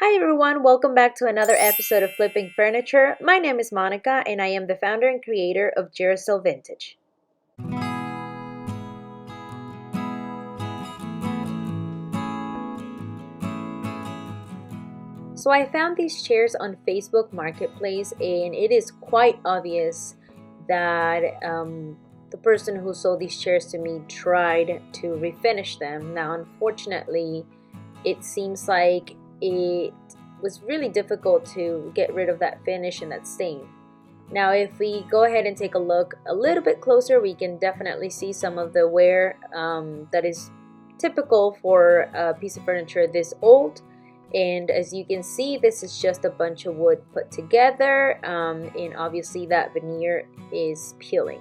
Hi everyone, welcome back to another episode of Flipping Furniture. My name is Monica and I am the founder and creator of Jerusalem Vintage. So I found these chairs on Facebook Marketplace and it is quite obvious that the person who sold these chairs to me tried to refinish them. Now unfortunately, it seems like it was really difficult to get rid of that finish and that stain. Now if we go ahead and take a look a little bit closer, we can definitely see some of the wear that is typical for a piece of furniture this old. And as you can see, this is just a bunch of wood put together, and obviously that veneer is peeling.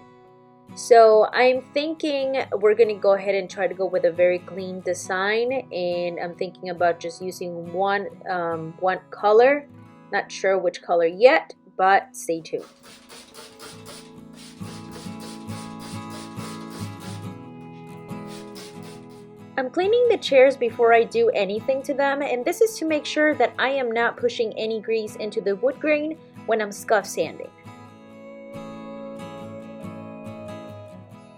So I'm thinking we're gonna go ahead and try to go with a very clean design, and I'm thinking about just using one color. Not sure which color yet, but stay tuned. I'm cleaning the chairs before I do anything to them, and this is to make sure that I am not pushing any grease into the wood grain when I'm scuff sanding.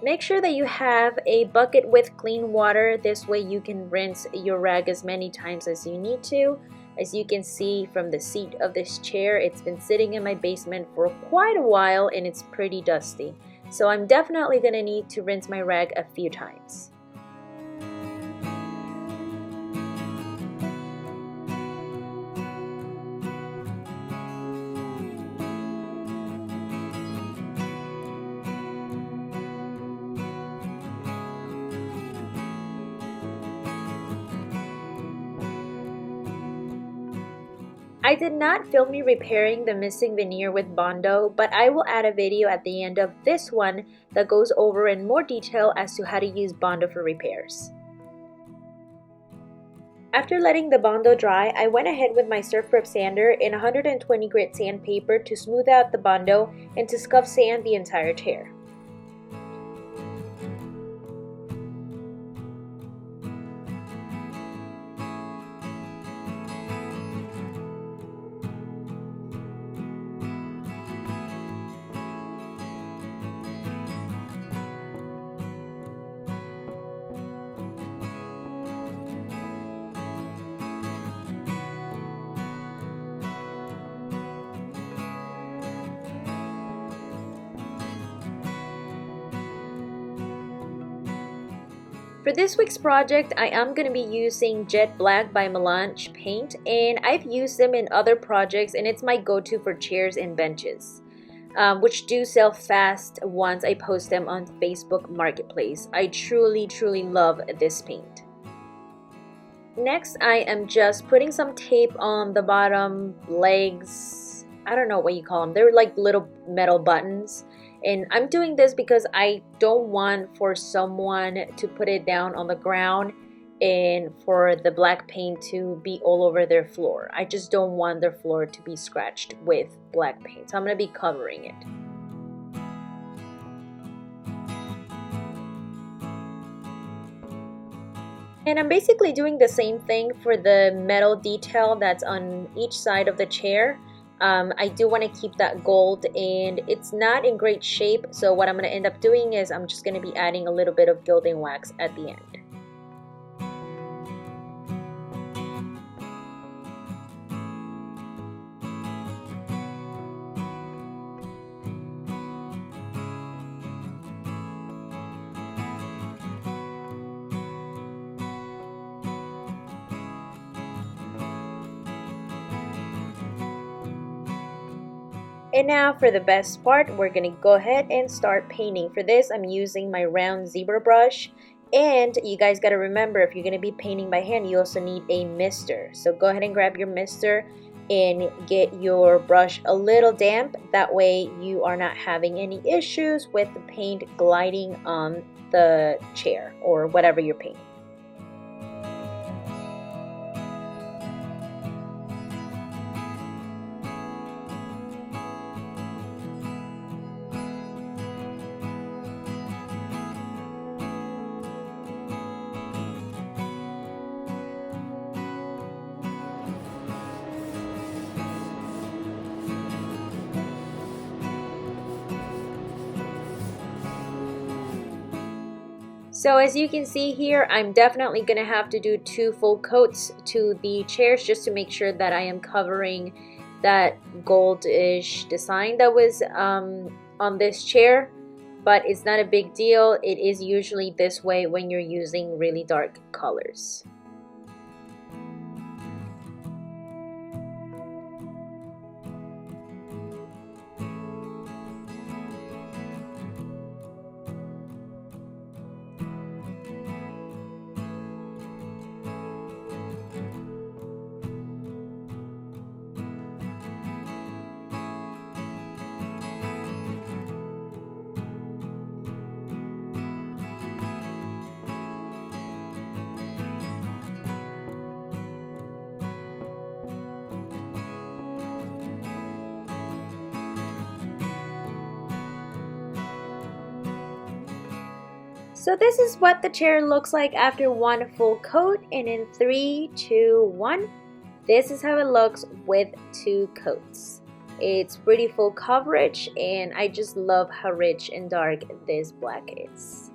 Make sure that you have a bucket with clean water. This way you can rinse your rag as many times as you need to. As you can see from the seat of this chair, it's been sitting in my basement for quite a while and it's pretty dusty. So I'm definitely going to need to rinse my rag a few times. I did not film me repairing the missing veneer with Bondo, but I will add a video at the end of this one that goes over in more detail as to how to use Bondo for repairs. After letting the Bondo dry, I went ahead with my surf prep sander and 120 grit sandpaper to smooth out the Bondo and to scuff sand the entire chair. For this week's project, I am going to be using Jet Black by Melange paint, and I've used them in other projects and it's my go-to for chairs and benches, which do sell fast once I post them on Facebook Marketplace. I truly love this paint. Next, I am just putting some tape on the bottom legs. I don't know what you call them. They're like little metal buttons. And I'm doing this because I don't want for someone to put it down on the ground and for the black paint to be all over their floor. I just don't want their floor to be scratched with black paint. So I'm going to be covering it. And I'm basically doing the same thing for the metal detail that's on each side of the chair. I do want to keep that gold and it's not in great shape, so what I'm going to end up doing is I'm just going to be adding a little bit of gilding wax at the end. And now for the best part, we're going to go ahead and start painting. For this, I'm using my round zebra brush. And you guys got to remember, if you're going to be painting by hand, you also need a mister. So go ahead and grab your mister and get your brush a little damp. That way you are not having any issues with the paint gliding on the chair or whatever you're painting. So as you can see here, I'm definitely going to have to do 2 full coats to the chairs just to make sure that I am covering that goldish design that was on this chair. But it's not a big deal. It is usually this way when you're using really dark colors. So this is what the chair looks like after 1 full coat, and in 3, 2, 1, this is how it looks with 2 coats. It's pretty full coverage, and I just love how rich and dark this black is.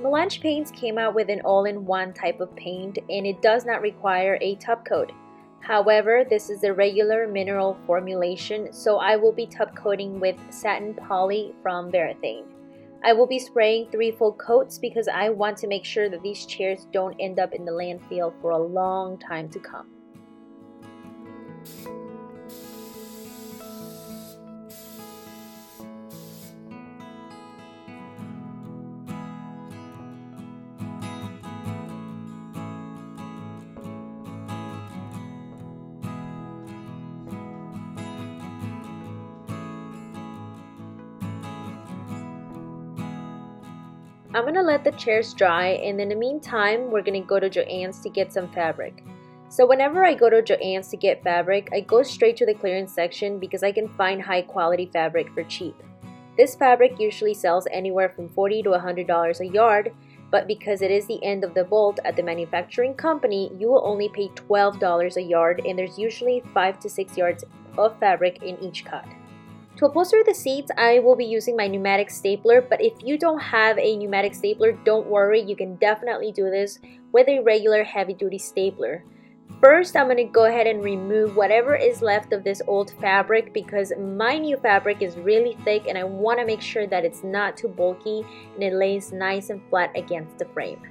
Melange Paints came out with an all-in-one type of paint, and it does not require a top coat. However, this is a regular mineral formulation, so I will be top coating with Satin Poly from Veneer. I will be spraying 3 full coats because I want to make sure that these chairs don't end up in the landfill for a long time to come. I'm gonna let the chairs dry, and in the meantime, we're gonna go to Joann's to get some fabric. So whenever I go to Joann's to get fabric, I go straight to the clearance section because I can find high quality fabric for cheap. This fabric usually sells anywhere from $40 to $100 a yard, but because it is the end of the bolt at the manufacturing company, you will only pay $12 a yard, and there's usually 5 to 6 yards of fabric in each cut. To upholster the seats, I will be using my pneumatic stapler, but if you don't have a pneumatic stapler, don't worry, you can definitely do this with a regular heavy-duty stapler. First, I'm going to go ahead and remove whatever is left of this old fabric because my new fabric is really thick and I want to make sure that it's not too bulky and it lays nice and flat against the frame.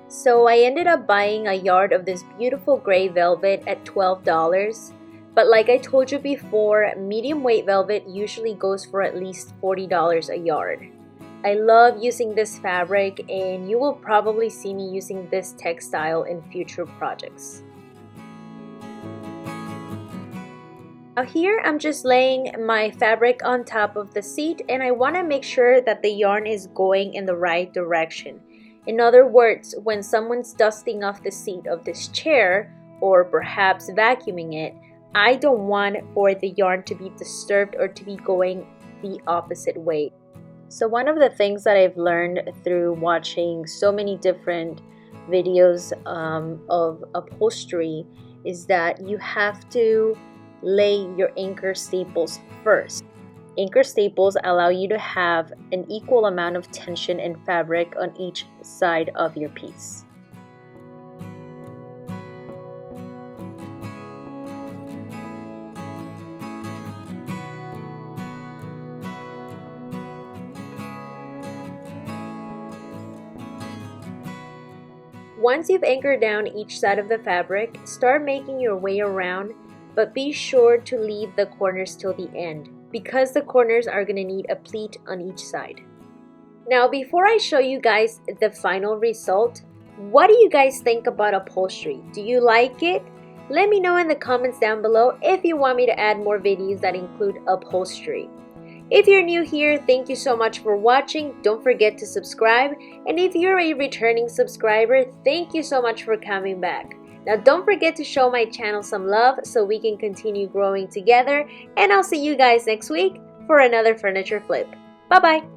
So I ended up buying a yard of this beautiful gray velvet at $12. But like I told you before, medium weight velvet usually goes for at least $40 a yard. I love using this fabric, and you will probably see me using this textile in future projects. Now here I'm just laying my fabric on top of the seat, and I want to make sure that the yarn is going in the right direction. In other words, when someone's dusting off the seat of this chair or perhaps vacuuming it, I don't want for the yarn to be disturbed or to be going the opposite way. So one of the things that I've learned through watching so many different videos of upholstery is that you have to lay your anchor staples first. Anchor staples allow you to have an equal amount of tension and fabric on each side of your piece. Once you've anchored down each side of the fabric, start making your way around, but be sure to leave the corners till the end, because the corners are going to need a pleat on each side. Now before I show you guys the final result, what do you guys think about upholstery? Do you like it? Let me know in the comments down below if you want me to add more videos that include upholstery. If you're new here, thank you so much for watching. Don't forget to subscribe. And if you're a returning subscriber, thank you so much for coming back. Now don't forget to show my channel some love so we can continue growing together, and I'll see you guys next week for another furniture flip. Bye bye!